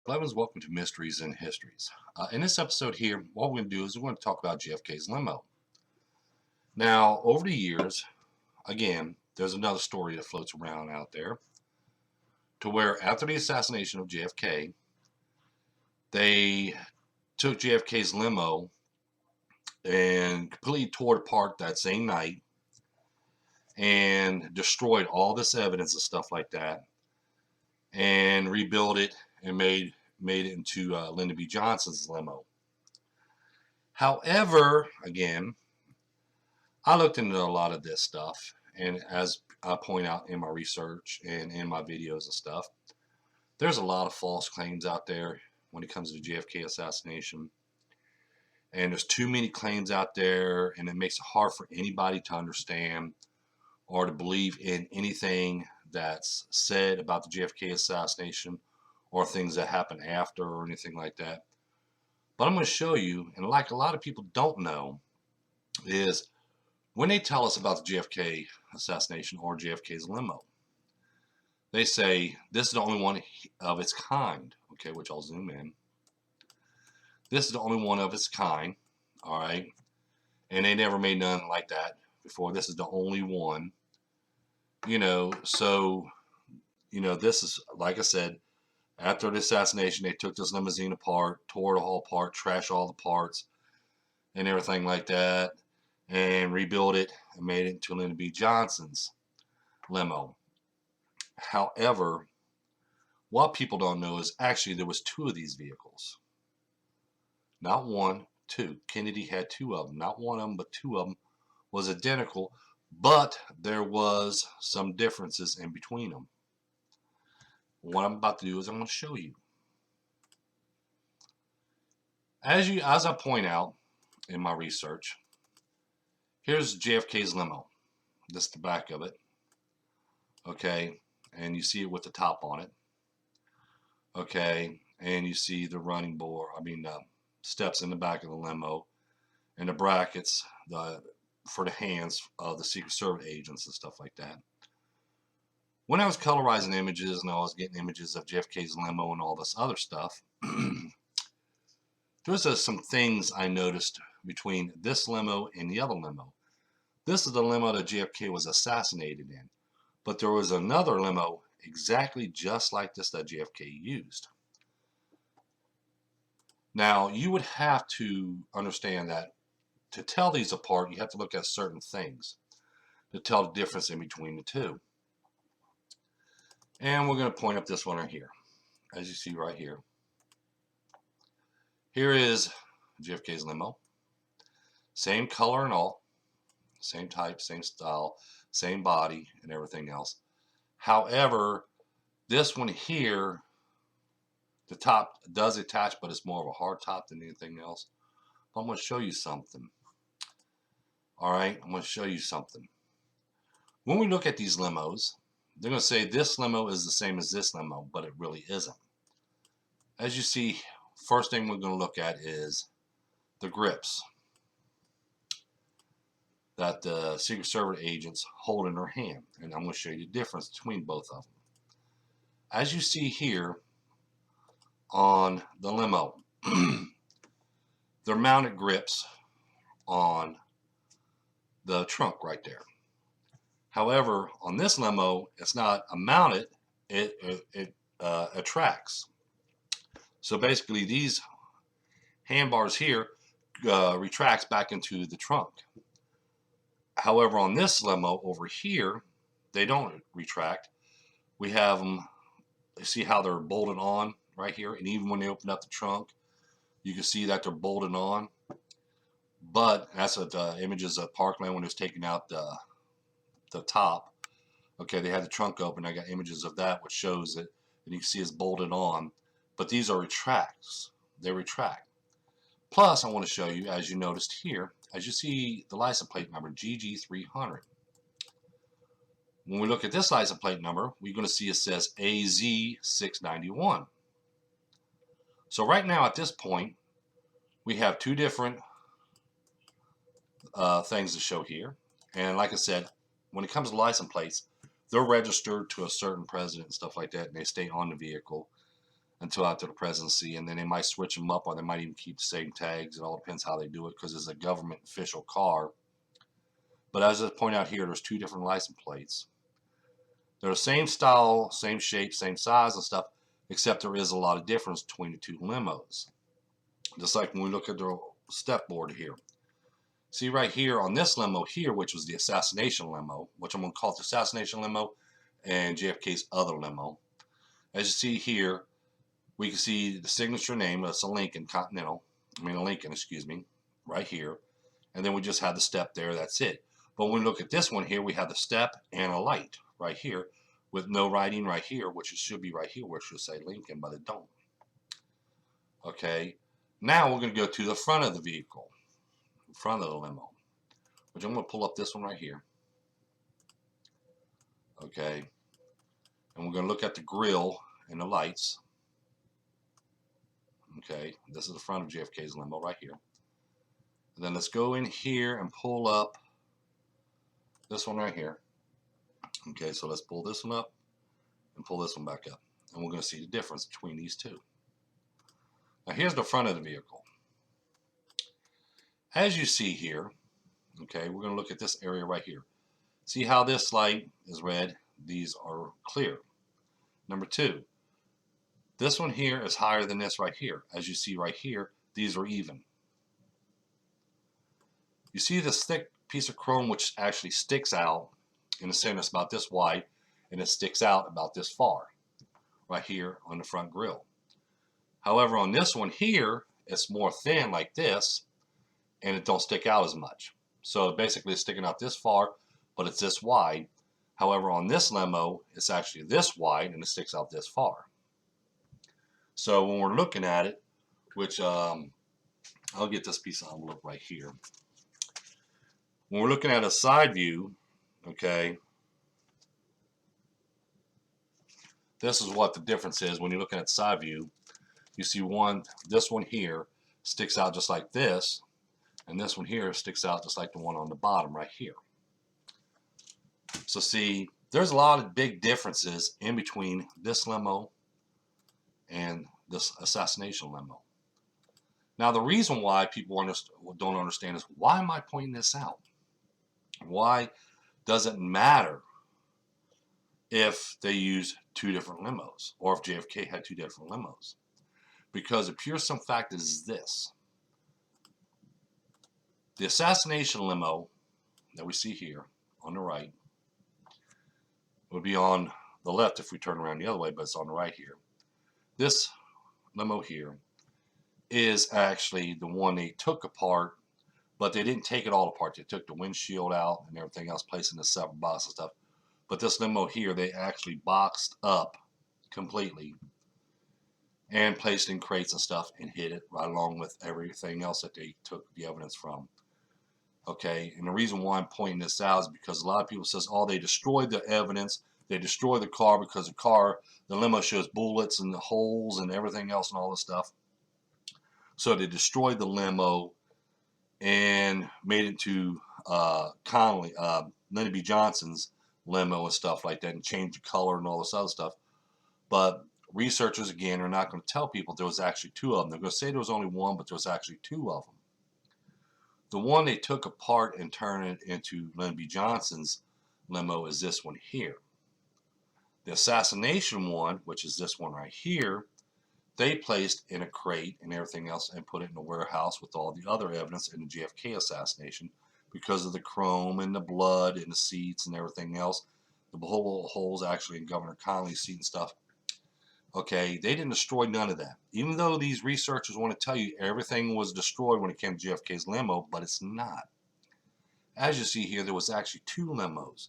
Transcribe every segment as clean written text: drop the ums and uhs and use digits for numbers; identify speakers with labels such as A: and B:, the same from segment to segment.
A: Blevins, welcome to Mysteries and Histories. In this episode here, what we're going to do is we're going to talk about JFK's limo. Now, over the years, again, there's another story that floats around out there to where after the assassination of JFK, they took JFK's limo and completely tore it apart that same night and destroyed all this evidence and stuff like that and rebuilt it and made it into Lyndon B. Johnson's limo. However, again, I looked into a lot of this stuff, and as I point out in my research and in my videos and stuff, there's a lot of false claims out there when it comes to the JFK assassination. And there's too many claims out there, and it makes it hard for anybody to understand or to believe in anything that's said about the JFK assassination or things that happened after or anything like that. But I'm going to show you, and like a lot of people don't know, is when they tell us about the JFK assassination or JFK's limo, they say this is the only one of its kind, okay, which I'll zoom in. This is the only one of its kind, all right, and they never made none like that before. This is the only one, so, this is, like I said, after the assassination, they took this limousine apart, tore it all apart, trashed all the parts and everything like that, and rebuilt it and made it into Lyndon B. Johnson's limo. However, what people don't know is actually there was two of these vehicles. Not one, two. Kennedy had two of them. Not one of them, but two of them was identical, but there was some differences in between them. What I'm about to do is I'm going to show you. As I point out in my research, here's JFK's limo. This is the back of it. Okay, and you see it with the top on it. Okay, and you see the running board, steps in the back of the limo, and the brackets for the hands of the Secret Service agents and stuff like that. When I was colorizing images and I was getting images of JFK's limo and all this other stuff, there's some things I noticed between this limo and the other limo. This is the limo that JFK was assassinated in, but there was another limo exactly just like this that JFK used. Now, you would have to understand that to tell these apart, you have to look at certain things to tell the difference in between the two. And we're going to point up this one right here. As you see right here. Here is JFK's limo. Same color and all. Same type, same style, same body and everything else. However, this one here, the top does attach, but it's more of a hard top than anything else. But I'm going to show you something. All right, I'm going to show you something. When we look at these limos, they're going to say this limo is the same as this limo, but it really isn't. As you see, first thing we're going to look at is the grips that the Secret Service agents hold in their hand. And I'm going to show you the difference between both of them. As you see here on the limo, they're mounted grips on the trunk right there. However, on this limo, it's not a mounted, it attracts. So basically these handbars here retracts back into the trunk. However, on this limo over here, they don't retract. We have them, you see how they're bolted on right here, and even when they open up the trunk, you can see that they're bolted on. But that's what the images of Parkland when it was taking out the top. Okay, they had the trunk open. I got images of that, which shows it, and you can see it's bolted on. But these are retracts. They retract. Plus, I want to show you, as you noticed here, as you see the license plate number GG300. When we look at this license plate number, we're going to see it says AZ691. So right now at this point, we have two different things to show here. And like I said, when it comes to license plates, they're registered to a certain president and stuff like that, and they stay on the vehicle. until after the presidency, and then they might switch them up, or they might even keep the same tags. It all depends how they do it, because it's a government official car. But as I point out here, there's two different license plates. They're the same style, same shape, same size and stuff, except there is a lot of difference between the two limos. Just like when we look at the step board here. See right here on this limo here, which was the assassination limo, which I'm going to call it the assassination limo, and JFK's other limo. As you see here, we can see the signature name. That's a Lincoln Lincoln, excuse me, right here. And then we just have the step there. That's it. But when we look at this one here, we have the step and a light right here with no writing right here, which it should be right here, where it should say Lincoln, but it don't. Okay. Now we're going to go to the front of the vehicle, in front of the limo, which I'm going to pull up this one right here. Okay. And we're going to look at the grille and the lights. Okay. This is the front of JFK's limo right here. And then let's go in here and pull up this one right here. Okay, so let's pull this one up and pull this one back up. And we're going to see the difference between these two. Now here's the front of the vehicle. As you see here, okay, we're going to look at this area right here. See how this light is red? These are clear. Number two, this one here is higher than this right here. As you see right here, these are even. You see this thick piece of chrome which actually sticks out in the center. It's about this wide, and it sticks out about this far right here on the front grille. However, on this one here, it's more thin like this, and it don't stick out as much. So basically it's sticking out this far, but it's this wide. However, on this limo, it's actually this wide, and it sticks out this far. So when we're looking at it, which I'll get this piece of envelope right here. When we're looking at a side view, okay, this is what the difference is. When you're looking at the side view, you see this one here sticks out just like this, and this one here sticks out just like the one on the bottom right here. So see, there's a lot of big differences in between this limo and this assassination limo. Now, the reason why people don't understand is, why am I pointing this out? Why does it matter if they use two different limos, or if JFK had two different limos? Because the pure simple fact is this. The assassination limo that we see here on the right would be on the left if we turn around the other way, but it's on the right here. This limo here is actually the one they took apart, but they didn't take it all apart. They took the windshield out and everything else, placed in a separate box and stuff. But this limo here, they actually boxed up completely and placed in crates and stuff and hid it right along with everything else that they took the evidence from. Okay, and the reason why I'm pointing this out is because a lot of people says, oh, they destroyed the evidence. They destroyed the car because the limo shows bullets and the holes and everything else and all this stuff. So they destroyed the limo and made it to Lyndon B. Johnson's limo and stuff like that, and changed the color and all this other stuff. But researchers, again, are not going to tell people there was actually two of them. They're going to say there was only one, but there was actually two of them. The one they took apart and turned it into Lyndon B. Johnson's limo is this one here. The assassination one, which is this one right here, they placed in a crate and everything else and put it in a warehouse with all the other evidence in the JFK assassination, because of the chrome and the blood and the seats and everything else. The holes actually in Governor Connolly's seat and stuff. Okay, they didn't destroy none of that. Even though these researchers want to tell you everything was destroyed when it came to JFK's limo, but it's not. As you see here, there was actually two limos.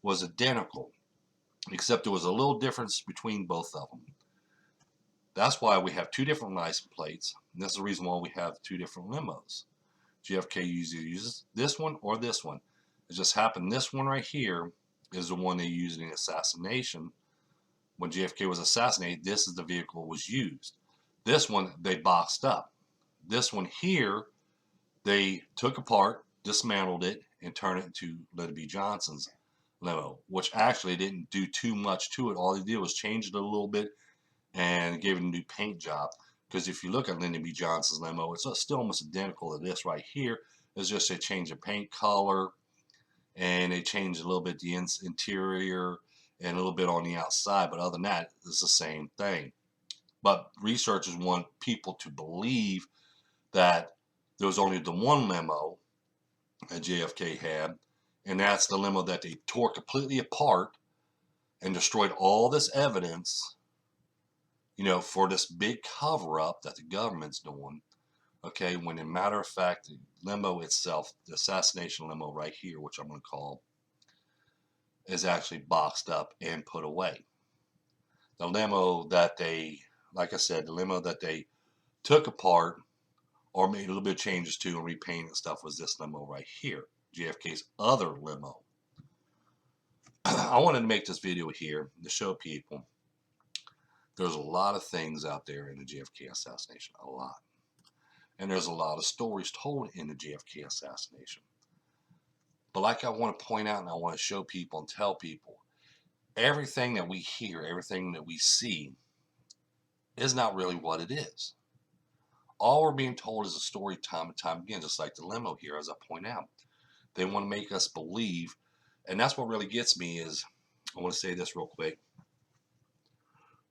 A: Was identical, except there was a little difference between both of them. That's why we have two different license plates, and that's the reason why we have two different limos. JFK usually uses this one or this one. It just happened this one right here is the one they used in the assassination. When JFK was assassinated, this is the vehicle was used. This one they boxed up. This one here, they took apart, dismantled it, and turned it into Lyndon B. Johnson's limo, which actually didn't do too much to it. All they did was change it a little bit and gave it a new paint job. Because if you look at Lyndon B. Johnson's limo, it's still almost identical to this right here. It's just they changed the paint color and they changed a little bit the interior and a little bit on the outside. But other than that, it's the same thing. But researchers want people to believe that there was only the one limo that JFK had, and that's the limo that they tore completely apart and destroyed all this evidence, for this big cover up that the government's doing. Okay, when in matter of fact, the limo itself, the assassination limo right here, which I'm going to call, is actually boxed up and put away. The limo that they, like I said, the limo that they took apart or made a little bit of changes to and repainted and stuff was this limo right here, JFK's other limo. I wanted to make this video here to show people there's a lot of things out there in the JFK assassination, a lot. And there's a lot of stories told in the JFK assassination. But like I want to point out and I want to show people and tell people, everything that we hear, everything that we see is not really what it is. All we're being told is a story time and time again, just like the limo here, as I point out. They want to make us believe, and that's what really gets me is, I want to say this real quick.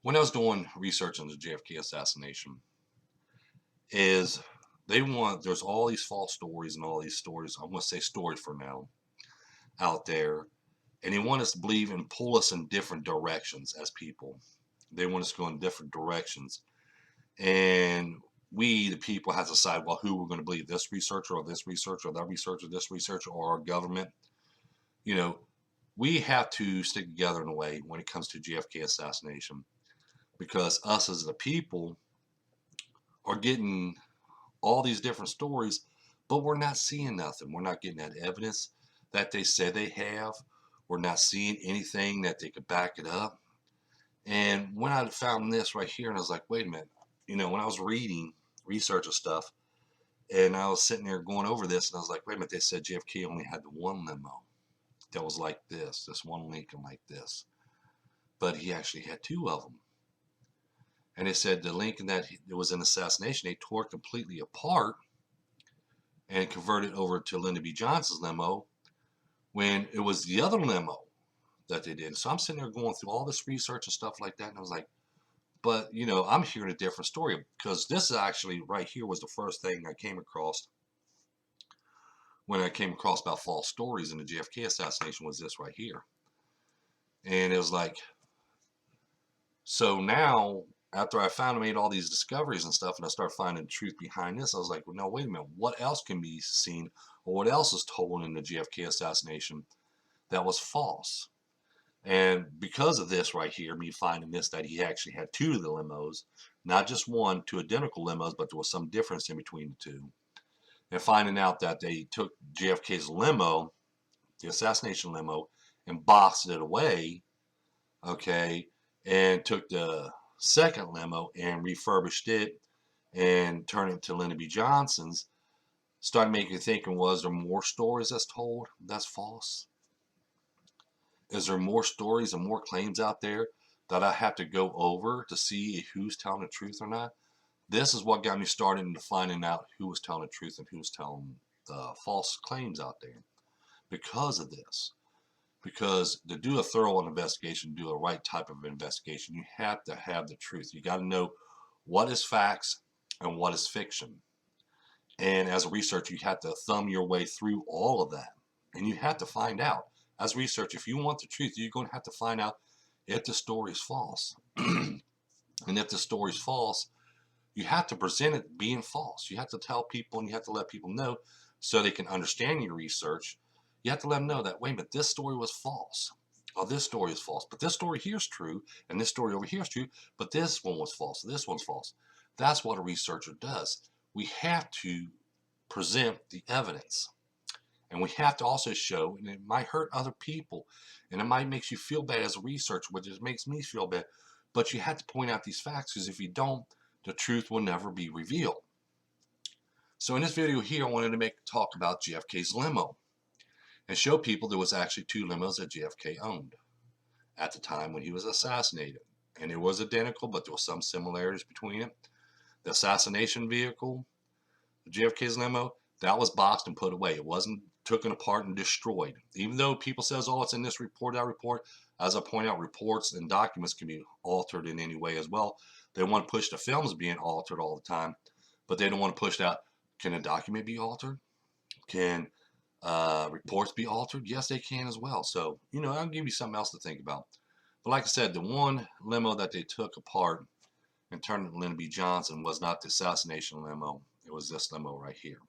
A: When I was doing research on the JFK assassination, there's all these false stories and all these stories, I'm going to say stories for now, out there, and they want us to believe and pull us in different directions as people. They want us to go in different directions, and we, the people, have to decide, well, who we're going to believe, this researcher or this researcher or that researcher, this researcher, or our government. We have to stick together in a way when it comes to JFK assassination, because us as the people are getting all these different stories, but we're not seeing nothing. We're not getting that evidence that they say they have. We're not seeing anything that they could back it up. And when I found this right here, and I was like, wait a minute, when I was reading research of stuff, and I was sitting there going over this, and I was like, wait a minute, they said JFK only had the one limo that was like this one Lincoln like this. But he actually had two of them. And they said the Lincoln that was an assassination, they tore completely apart and converted over to Lyndon B. Johnson's limo, when it was the other limo that they did. So I'm sitting there going through all this research and stuff like that, and I was like, but I'm hearing a different story, because this is actually right here was the first thing I came across when I came across about false stories in the JFK assassination, was this right here. And it was like, so now after I found and made all these discoveries and stuff, and I started finding the truth behind this, I was like, well, no, wait a minute, what else can be seen, or what else is told in the JFK assassination that was false? And because of this right here, me finding this, that he actually had two of the limos, not just one, two identical limos, but there was some difference in between the two. And finding out that they took JFK's limo, the assassination limo, and boxed it away, okay, and took the second limo and refurbished it and turned it to Lyndon B. Johnson's, started making you thinking, was there more stories that's told that's false? Is there more stories and more claims out there that I have to go over to see who's telling the truth or not? This is what got me started into finding out who was telling the truth and who was telling the false claims out there. Because of this. Because to do a thorough investigation, do the right type of investigation, you have to have the truth. You got to know what is facts and what is fiction. And as a researcher, you have to thumb your way through all of that. And you have to find out. As a researcher, if you want the truth, you're going to have to find out if the story is false. And if the story is false, you have to present it being false. You have to tell people, and you have to let people know, so they can understand your research. You have to let them know that, wait a minute, this story was false. Oh, this story is false. But this story here is true, and this story over here is true, but this one was false. This one's false. That's what a researcher does. We have to present the evidence. And we have to also show, and it might hurt other people, and it might make you feel bad as a researcher, which just makes me feel bad, but you have to point out these facts, because if you don't, the truth will never be revealed. So in this video here, I wanted to talk about JFK's limo and show people there was actually two limos that JFK owned at the time when he was assassinated. and it was identical, but there were some similarities between it. The assassination vehicle, JFK's limo, that was boxed and put away. It wasn't taken apart and destroyed. Even though people says, oh, it's in this report, that report, as I point out, reports and documents can be altered in any way as well. They want to push the films being altered all the time, but they don't want to push that. Can a document be altered? Can reports be altered? Yes, they can as well. So, I'll give you something else to think about. But like I said, the one limo that they took apart and turned into Lyndon B. Johnson was not the assassination limo. It was this limo right here.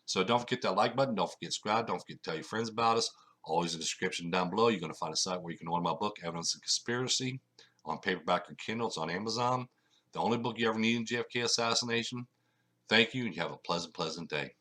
A: So don't forget that like button. Don't forget to subscribe. Don't forget to tell your friends about us. Always in the description down below, you're going to find a site where you can order my book, Evidence of Conspiracy, on paperback or Kindle. It's on Amazon. The only book you ever need in JFK assassination. Thank you, and you have a pleasant, pleasant day.